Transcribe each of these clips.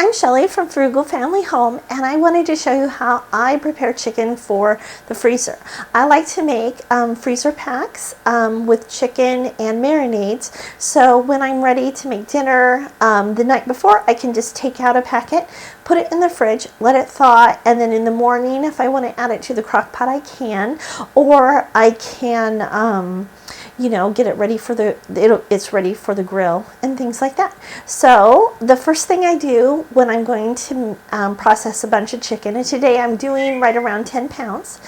I'm Shelly from Frugal Family Home, and I wanted to show you how I prepare chicken for the freezer. I like to make freezer packs with chicken and marinades, so when I'm ready to make dinner the night before, I can just take out a packet, put it in the fridge, let it thaw, and then in the morning, if I want to add it to the crock pot, I can, or I can you know, get it ready for it's ready for the grill and things like that. So the first thing I do when I'm going to process a bunch of chicken, and today I'm doing right around 10 pounds,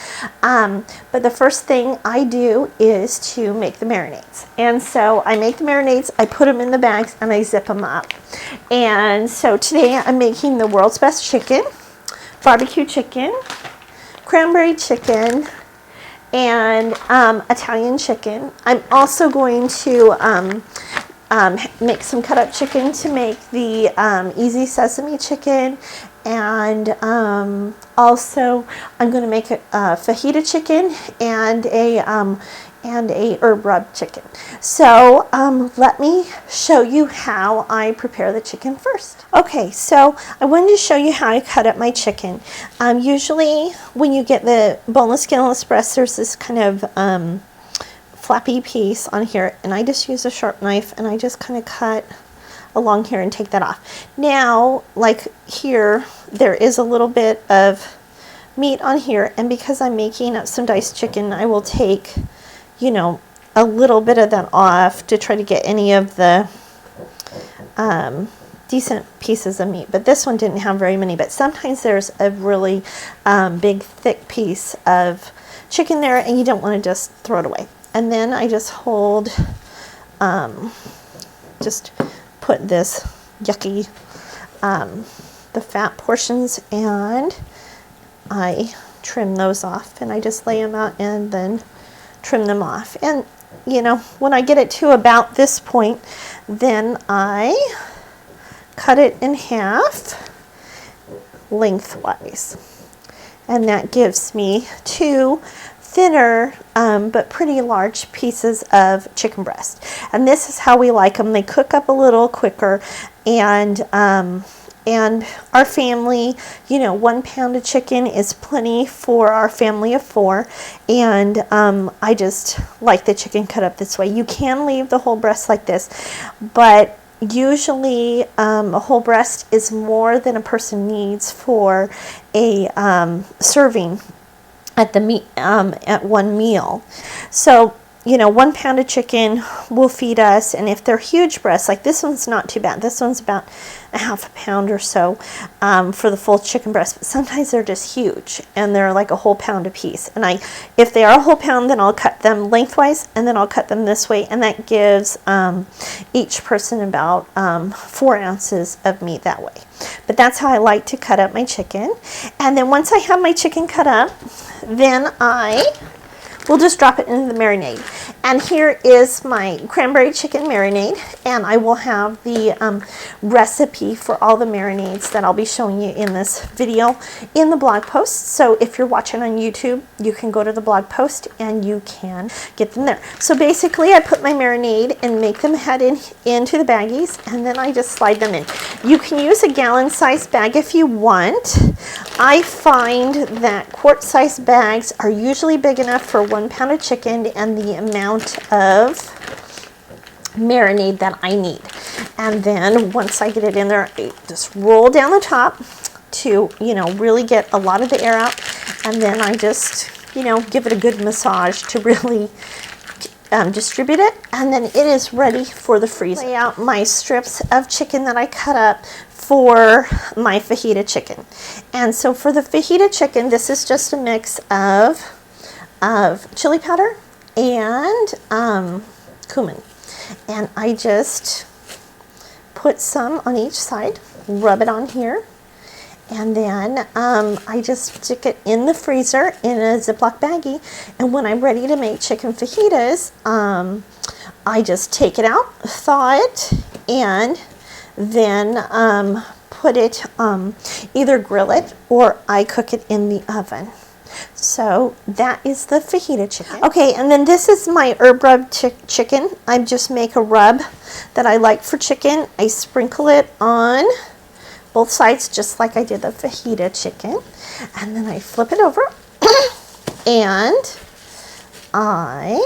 but the first thing I do is to make the marinades. And so I make the marinades, I put them in the bags, and I zip them up. And so today I'm making the world's best chicken, barbecue chicken, cranberry chicken, and Italian chicken. I'm also going to make some cut up chicken to make the easy sesame chicken, and also I'm going to make a fajita chicken and a herb rub chicken. So let me show you how I prepare the chicken first. Okay, so I wanted to show you how I cut up my chicken. Usually when you get the boneless, skinless breast, there's this kind of flappy piece on here, and I just use a sharp knife and I just kind of cut along here and take that off. Now, like here, there is a little bit of meat on here, and because I'm making up some diced chicken, I will take, you know, a little bit of that off to try to get any of the decent pieces of meat. But this one didn't have very many, but sometimes there's a really big thick piece of chicken there and you don't want to just throw it away. And then I just hold, just put this yucky, the fat portions, and I trim those off, and I just lay them out and then trim them off. And you know, when I get it to about this point, then I cut it in half lengthwise, and that gives me two thinner but pretty large pieces of chicken breast. And this is how we like them. They cook up a little quicker, and our family, you know, 1 pound of chicken is plenty for our family of 4, and I just like the chicken cut up this way. You can leave the whole breast like this, but usually a whole breast is more than a person needs for a serving at the meat at one meal. So you know, 1 pound of chicken will feed us, and if they're huge breasts, like this one's not too bad. This one's about a ½ pound or so for the full chicken breast, but sometimes they're just huge and they're like a whole pound a piece. And if they are a whole pound, then I'll cut them lengthwise, and then I'll cut them this way, and that gives each person about 4 ounces of meat that way. But that's how I like to cut up my chicken. And then once I have my chicken cut up, then we'll just drop it into the marinade. And here is my cranberry chicken marinade, and I will have the recipe for all the marinades that I'll be showing you in this video in the blog post. So if you're watching on YouTube, you can go to the blog post and you can get them there. So basically I put my marinade and make them head into the baggies, and then I just slide them in. You can use a gallon-sized bag if you want. I find that quart-sized bags are usually big enough for 1 pound of chicken and the amount of marinade that I need. And then once I get it in there, I just roll down the top to, you know, really get a lot of the air out, and then I just, you know, give it a good massage to really distribute it, and then it is ready for the freezer. Lay out my strips of chicken that I cut up for my fajita chicken. And so for the fajita chicken, this is just a mix of chili powder and cumin. And I just put some on each side, rub it on here, and then I just stick it in the freezer in a Ziploc baggie. And when I'm ready to make chicken fajitas, I just take it out, thaw it, and then put it, either grill it or I cook it in the oven. So that is the fajita chicken. Okay, and then this is my herb rub chicken. I just make a rub that I like for chicken. I sprinkle it on both sides just like I did the fajita chicken. And then I flip it over and I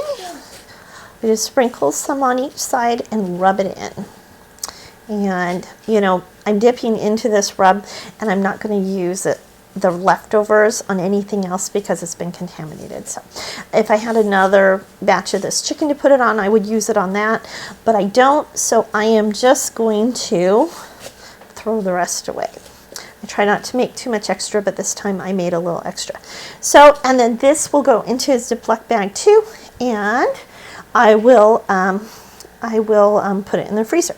just sprinkle some on each side and rub it in. And, you know, I'm dipping into this rub and I'm not going to use the leftovers on anything else because it's been contaminated. So if I had another batch of this chicken to put it on, I would use it on that, but I don't. So I am just going to throw the rest away. I try not to make too much extra, but this time I made a little extra. So, and then this will go into a Ziploc bag too, and I will put it in the freezer.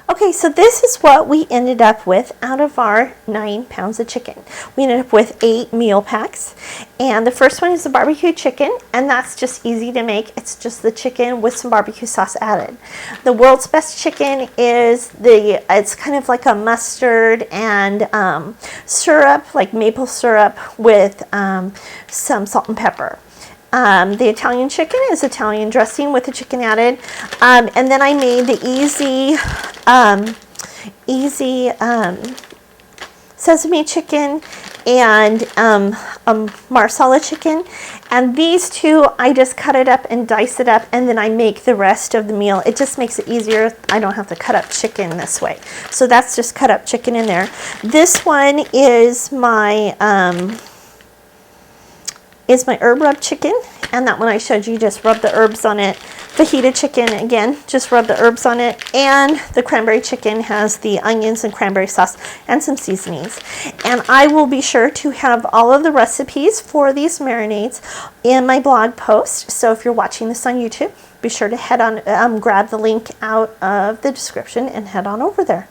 Okay, so this is what we ended up with out of our 9 pounds of chicken. We ended up with 8 meal packs, and the first one is the barbecue chicken, and that's just easy to make. It's just the chicken with some barbecue sauce added. The world's best chicken is it's kind of like a mustard and syrup, like maple syrup with some salt and pepper. The Italian chicken is Italian dressing with the chicken added. And then I made the easy sesame chicken and marsala chicken. And these two, I just cut it up and dice it up, and then I make the rest of the meal. It just makes it easier. I don't have to cut up chicken this way. So that's just cut up chicken in there. This one is my herb rub chicken, and that one I showed you, just rub the herbs on it. Fajita chicken, again, just rub the herbs on it. And the cranberry chicken has the onions and cranberry sauce and some seasonings. And I will be sure to have all of the recipes for these marinades in my blog post. So if you're watching this on YouTube, be sure to head on, grab the link out of the description and head on over there.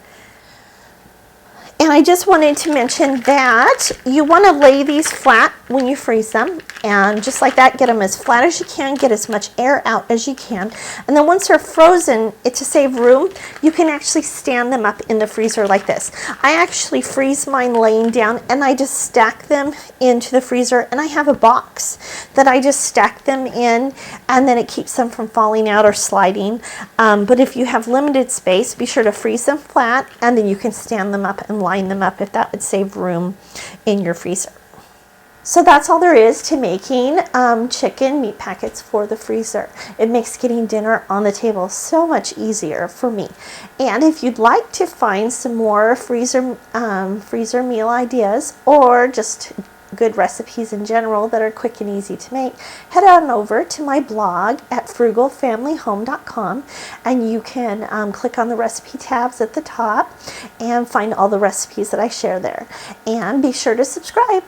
And I just wanted to mention that you want to lay these flat when you freeze them, and just like that, get them as flat as you can, get as much air out as you can. And then once they're frozen, to save room, you can actually stand them up in the freezer like this. I actually freeze mine laying down, and I just stack them into the freezer, and I have a box that I just stack them in, and then it keeps them from falling out or sliding. But if you have limited space, be sure to freeze them flat, and then you can stand them up and line them up if that would save room in your freezer. So that's all there is to making chicken meat packets for the freezer. It makes getting dinner on the table so much easier for me. And if you'd like to find some more freezer meal ideas, or just good recipes in general that are quick and easy to make, head on over to my blog at frugalfamilyhome.com, and you can click on the recipe tabs at the top and find all the recipes that I share there. And be sure to subscribe.